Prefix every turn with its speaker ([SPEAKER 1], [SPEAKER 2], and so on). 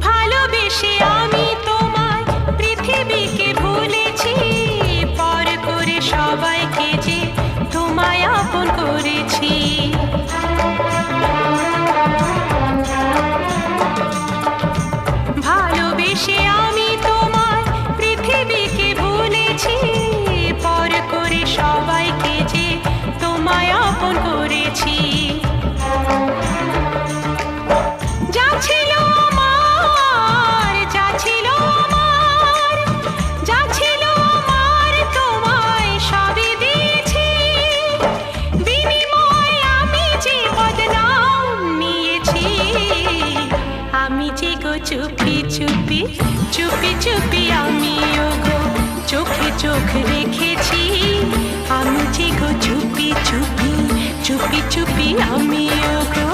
[SPEAKER 1] ভালোবেসে আমি তোমায় পৃথিবীকে ভুলেছি, পর করে সবাইকে যে তোমায় আপন করেছি। ভালোবেসে আমি তোমায় পৃথিবীকে ভুলেছি, পর করে সবাইকে যে তোমায় আপন করেছি। যা ছিল আমার, যা ছিল আমার, যা ছিল আমার তোমায় সবই দিয়েছি। বিনিময়ে আমি যে বদনাম নিয়েছি, আমি যে গো চুপি চুপি চুপি চুপি আমিও গো চোখে চোখ রেখেছি। আমি যে গো চুপি চুপি চুপি চুপি আমিও গো।